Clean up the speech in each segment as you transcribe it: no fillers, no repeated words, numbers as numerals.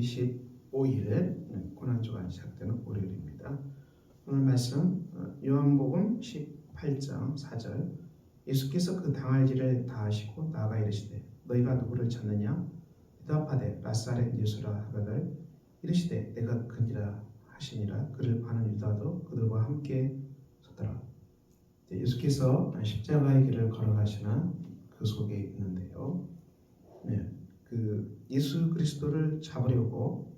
25일 고난주간 시작되는 월요일입니다. 오늘 말씀 요한복음 18장 4절 예수께서 그 당할 일을 다하시고 나아가 이르시되 너희가 누구를 찾느냐 대답하되 나사렛 예수라 하거늘 이르시되 내가 그니라 하시니라. 그를 파는 유다도 그들과 함께 섰더라. 예수께서 십자가의 길을 걸어가시는 그 속에 있는데요. 그 예수 그리스도를 잡으려고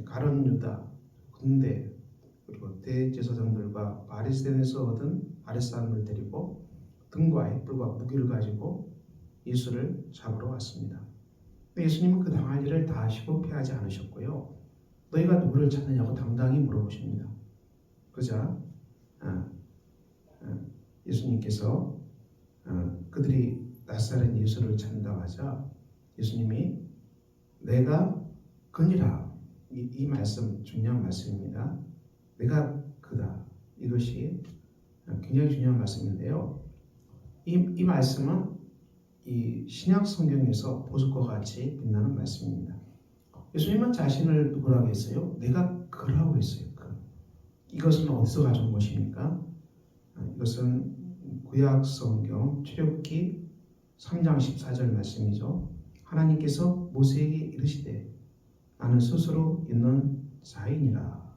가룟 유다, 군대, 그리고 대제사장들과 바리새인에서 얻은 바리새인을 데리고 등과 뿔과 무기를 가지고 예수를 잡으러 왔습니다. 예수님은 그 당할 일을 다 하시고 피하지 않으셨고요. 너희가 누구를 찾느냐고 당당히 물어보십니다. 그러자 예수님께서 그들이 나사렛 예수를 찾는다고 하자 예수님이 내가 그니라, 이 말씀 중요한 말씀입니다. 내가 그다, 이것이 굉장히 중요한 말씀인데요. 이 말씀은 이 신약 성경에서 보석과 같이 빛나는 말씀입니다. 예수님은 자신을 누구라고 했어요? 내가 그라고 했어요. 이것은 어디서 가져온 것입니까? 이것은 구약 성경 출애굽기 3장 14절 말씀이죠. 하나님께서 모세에게 이르시되 나는 스스로 있는 자이니라,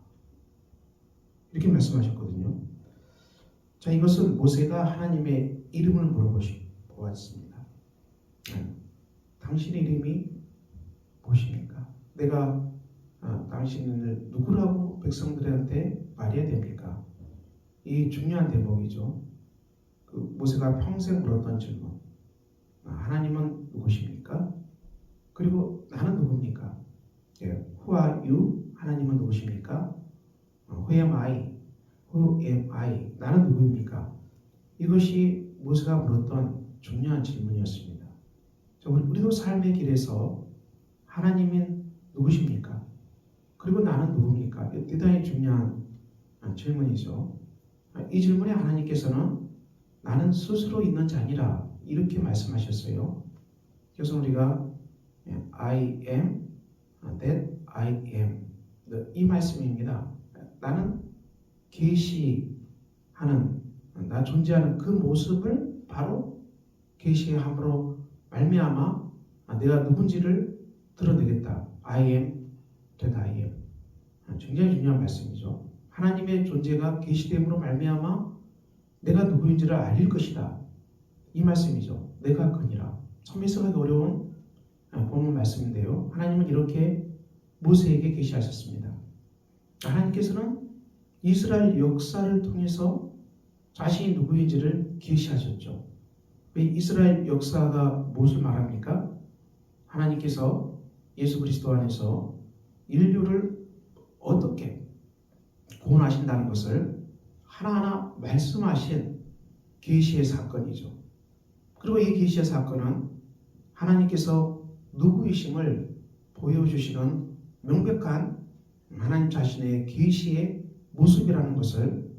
이렇게 말씀하셨거든요. 자, 이것은 모세가 하나님의 이름을 물어보았습니다. 당신의 이름이 무엇입니까? 내가 당신을 누구라고 백성들한테 말해야 됩니까? 이 중요한 대목이죠. 그 모세가 평생 물었던 질문. 하나님은 누구십니까? 그리고 나는 누굽니까? Who are you? 하나님은 누구십니까? Who am I? Who am I? 나는 누구입니까? 이것이 모세가 물었던 중요한 질문이었습니다. 우리도 삶의 길에서 하나님은 누구십니까? 그리고 나는 누굽니까? 대단히 중요한 질문이죠. 이 질문에 하나님께서는 나는 스스로 있는 자니라, 이렇게 말씀하셨어요. 그래서 우리가 I am that I am, 이 말씀입니다. 나는 계시하는, 나 존재하는 그 모습을 바로 계시함으로 말미암아 내가 누군지를 드러내겠다. I am that I am. 굉장히 중요한 말씀이죠. 하나님의 존재가 계시됨으로 말미암아 내가 누구인지를 알릴 것이다, 이 말씀이죠. 내가 그니라. 참 해석하기 어려운 본문 말씀인데요. 하나님은 이렇게 모세에게 계시하셨습니다. 하나님께서는 이스라엘 역사를 통해서 자신이 누구인지를 계시하셨죠. 왜 이스라엘 역사가 무엇을 말합니까? 하나님께서 예수 그리스도 안에서 인류를 어떻게 구원하신다는 것을 하나하나 말씀하신 계시의 사건이죠. 그리고 이 계시의 사건은 하나님께서 누구이심을 보여주시는 명백한 하나님 자신의 계시의 모습이라는 것을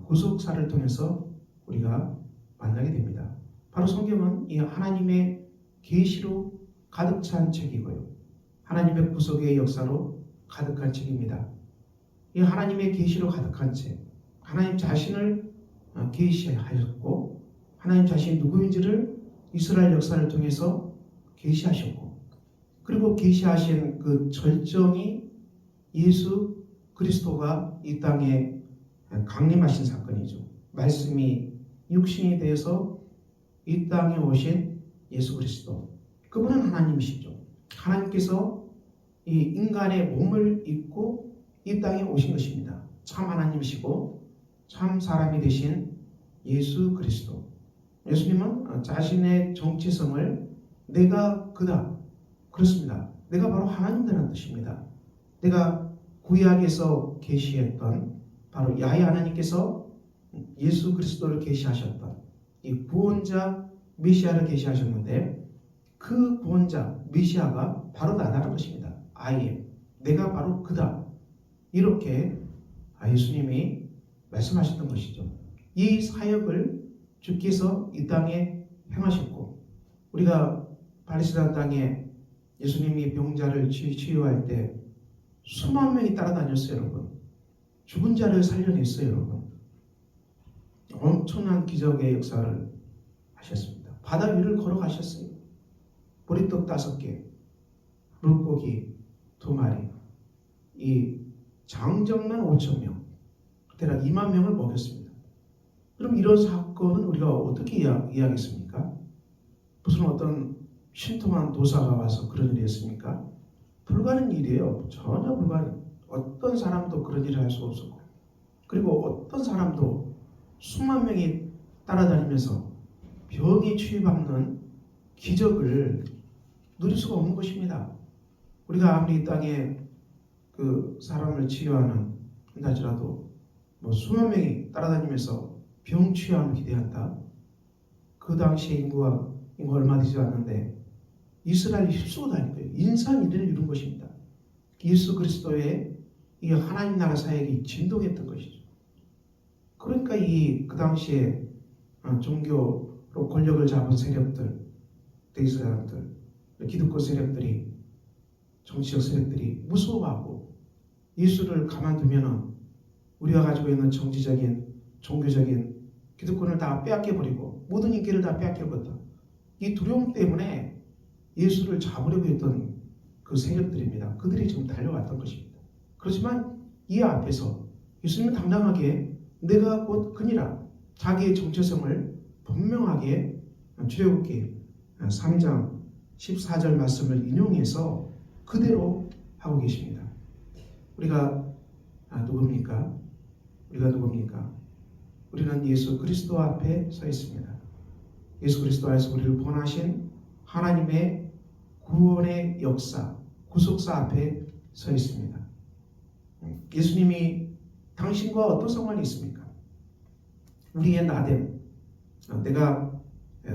구속사를 통해서 우리가 만나게 됩니다. 바로 성경은 이 하나님의 계시로 가득 찬 책이고요, 하나님의 구속의 역사로 가득한 책입니다. 이 하나님의 계시로 가득한 책, 하나님 자신을 계시하셨고 하나님 자신이 누구인지를 이스라엘 역사를 통해서 계시하셨고, 그리고 계시하신 그 절정이 예수 그리스도가 이 땅에 강림하신 사건이죠. 말씀이 육신이 되어서 이 땅에 오신 예수 그리스도, 그분은 하나님이시죠. 하나님께서 이 인간의 몸을 입고 이 땅에 오신 것입니다. 참 하나님이시고 참 사람이 되신 예수 그리스도. 예수님은 자신의 정체성을 내가 그다, 그렇습니다. 내가 바로 하나님이라는 뜻입니다. 내가 구약에서 계시했던 바로 야훼 하나님께서 예수 그리스도를 계시하셨던 이 구원자 메시아를 계시하셨는데, 그 구원자 메시아가 바로 나다는 것입니다. I am, 내가 바로 그다, 이렇게 예수님이 말씀하셨던 것이죠. 이 사역을 주께서 이 땅에 행하셨고, 우리가 팔레스타인 땅에 예수님이 병자를 치유할 때 수만 명이 따라다녔어요, 여러분. 죽은 자를 살려냈어요, 여러분. 엄청난 기적의 역사를 하셨습니다. 바다 위를 걸어가셨어요. 보리떡 5개, 물고기 2마리, 이 장정만 5,000명, 대략 2만 명을 먹였습니다. 그럼 이런 사건은 우리가 어떻게 이해하겠습니까? 무슨 어떤 신통한 도사가 와서 그런 일을 했습니까? 불가능 일이에요. 전혀 불가능. 어떤 사람도 그런 일을 할 수 없었고, 그리고 어떤 사람도 수만 명이 따라다니면서 병이 치유받는 기적을 누릴 수가 없는 것입니다. 우리가 아무리 이 땅에 그 사람을 치유하는 할지라도 뭐 수만 명이 따라다니면서 병 치유함을 기대한다. 그 당시에 인구가 얼마 되지 않는데 이스라엘이 휩쓰고 다닌 거예요. 인산인해를 이룬 것입니다. 예수 그리스도의 이 하나님 나라 사역이 진동했던 것이죠. 그러니까 그 당시에 종교로 권력을 잡은 세력들, 대기 사람들, 기득권 세력들이, 정치적 세력들이 무서워하고 예수를 가만두면은 우리가 가지고 있는 정치적인, 종교적인 기득권을 다 빼앗겨버리고 모든 인기를 다 빼앗겨버렸다. 이 두려움 때문에 예수를 잡으려고 했던 그 세력들입니다. 그들이 지금 달려왔던 것입니다. 그렇지만 이 앞에서 예수님은 당당하게 내가 곧 그니라 자기의 정체성을 분명하게 출애굽기 3장 14절 말씀을 인용해서 그대로 하고 계십니다. 우리가 누굽니까? 우리가 누굽니까? 우리는 예수 그리스도 앞에 서 있습니다. 예수 그리스도 안에서 우리를 본하신 하나님의 구원의 역사, 구속사 앞에 서 있습니다. 예수님이 당신과 어떤 상관이 있습니까? 우리의 나됨, 내가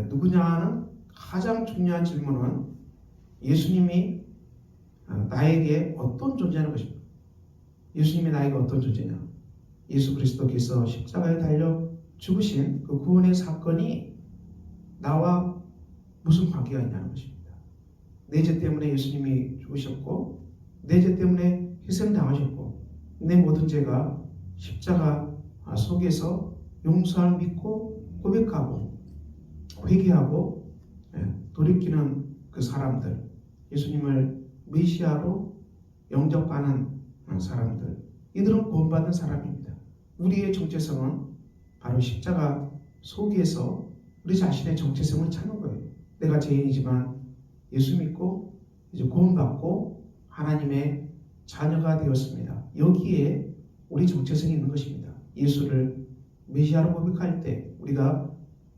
누구냐는 가장 중요한 질문은 예수님이 나에게 어떤 존재하는 것입니다. 예수님이 나에게 어떤 존재냐? 예수 그리스도께서 십자가에 달려 죽으신 그 구원의 사건이 나와 무슨 관계가 있냐는 것입니다. 내 죄 때문에 예수님이 죽으셨고 내 죄 때문에 희생당하셨고 내 모든 죄가 십자가 속에서 용서를 믿고 고백하고 회개하고 돌이키는 그 사람들, 예수님을 메시아로 영접하는 사람들, 이들은 구원받은 사람입니다. 우리의 정체성은 바로 십자가 속에서 우리 자신의 정체성을 찾는 거예요. 내가 죄인이지만 예수 믿고 이제 구원받고 하나님의 자녀가 되었습니다. 여기에 우리 정체성이 있는 것입니다. 예수를 메시아로 고백할 때 우리가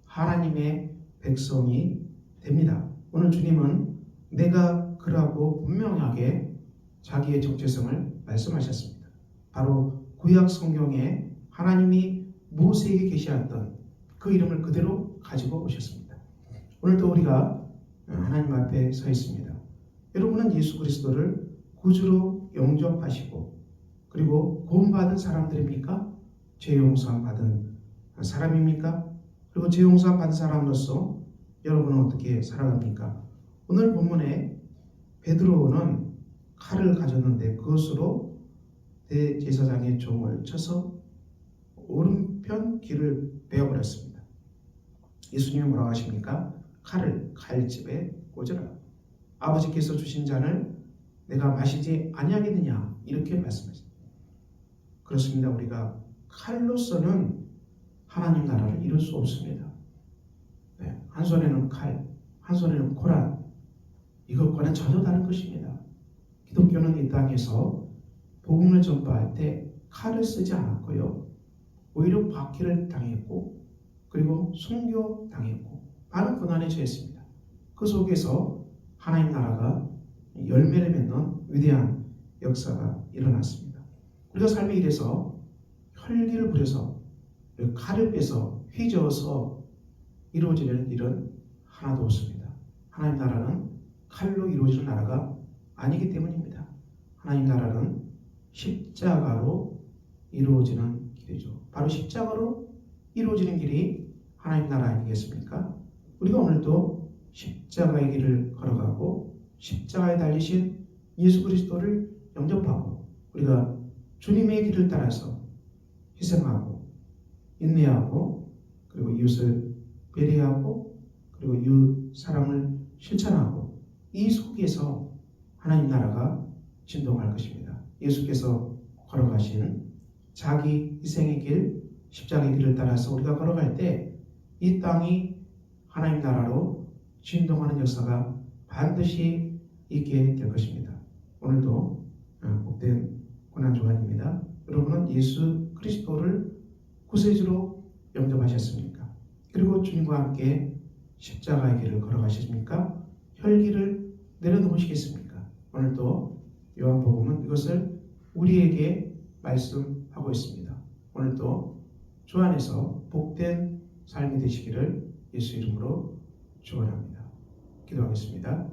하나님의 백성이 됩니다. 오늘 주님은 내가 그라고 분명하게 자기의 정체성을 말씀하셨습니다. 바로 구약 성경에 하나님이 모세에게 계시했던 그 이름을 그대로 가지고 오셨습니다. 오늘도 우리가 하나님 앞에 서 있습니다. 여러분은 예수 그리스도를 구주로 영접하시고 그리고 구원받은 사람들입니까? 죄 용서 받은 사람입니까? 그리고 죄 용서 받은 사람으로서 여러분은 어떻게 살아갑니까? 오늘 본문에 베드로는 칼을 가졌는데 그것으로 대제사장의 종을 쳐서 오른편 귀를 베어버렸습니다. 예수님이 뭐라고 하십니까? 칼을 칼집에 꽂으라. 아버지께서 주신 잔을 내가 마시지 아니하겠느냐 이렇게 말씀하십니다. 그렇습니다. 우리가 칼로서는 하나님 나라를 이룰 수 없습니다. 한 손에는 칼, 한 손에는 코란, 이것과는 전혀 다른 것입니다. 기독교는 이 땅에서 복음을 전파할 때 칼을 쓰지 않았고요. 오히려 박해를 당했고 그리고 순교당했고 많은 고난에 처했습니다. 그 속에서 하나님 나라가 열매를 맺는 위대한 역사가 일어났습니다. 우리가 삶의 일에서 혈기를 부려서 칼을 빼서 휘저어서 이루어지는 일은 하나도 없습니다. 하나님 나라는 칼로 이루어지는 나라가 아니기 때문입니다. 하나님 나라는 십자가로 이루어지는 길이죠. 바로 십자가로 이루어지는 길이 하나님 나라 아니겠습니까? 우리가 오늘도 십자가의 길을 걸어가고 십자가에 달리신 예수 그리스도를 영접하고 우리가 주님의 길을 따라서 희생하고 인내하고 그리고 이웃을 배려하고 그리고 이웃 사랑을 실천하고 이 속에서 하나님 나라가 진동할 것입니다. 예수께서 걸어가신 자기 희생의 길, 십자가의 길을 따라서 우리가 걸어갈 때 이 땅이 하나님 나라로 진동하는 역사가 반드시 있게 될 것입니다. 오늘도 복된 고난주간입니다. 여러분은 예수 그리스도를 구세주로 영접하셨습니까? 그리고 주님과 함께 십자가의 길을 걸어가셨습니까? 혈기를 내려놓으시겠습니까? 오늘도 요한복음은 이것을 우리에게 말씀하고 있습니다. 오늘도 주 안에서 복된 삶이 되시기를 예수 이름으로 축원합니다. 기도하겠습니다.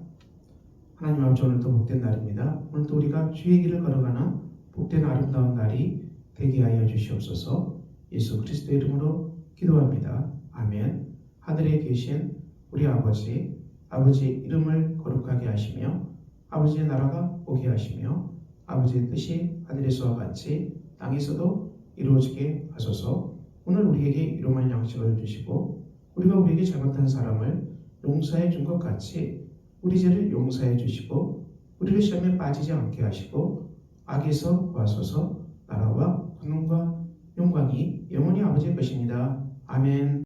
하나님 아버지, 오늘도 복된 날입니다. 오늘도 우리가 주의 길을 걸어가는 복된 아름다운 날이 되게 하여 주시옵소서. 예수 그리스도의 이름으로 기도합니다. 아멘. 하늘에 계신 우리 아버지, 아버지의 이름을 거룩하게 하시며 아버지의 나라가 오게 하시며 아버지의 뜻이 하늘에서와 같이 땅에서도 이루어지게 하소서. 오늘 우리에게 일용할 양식을 주시고 우리가 우리에게 잘못한 사람을 용서해 준 것 같이 우리 죄를 용서해 주시고 우리를 시험에 빠지지 않게 하시고 악에서 구하소서. 나라와 권능과 영광이 영원히 아버지의 것입니다. 아멘.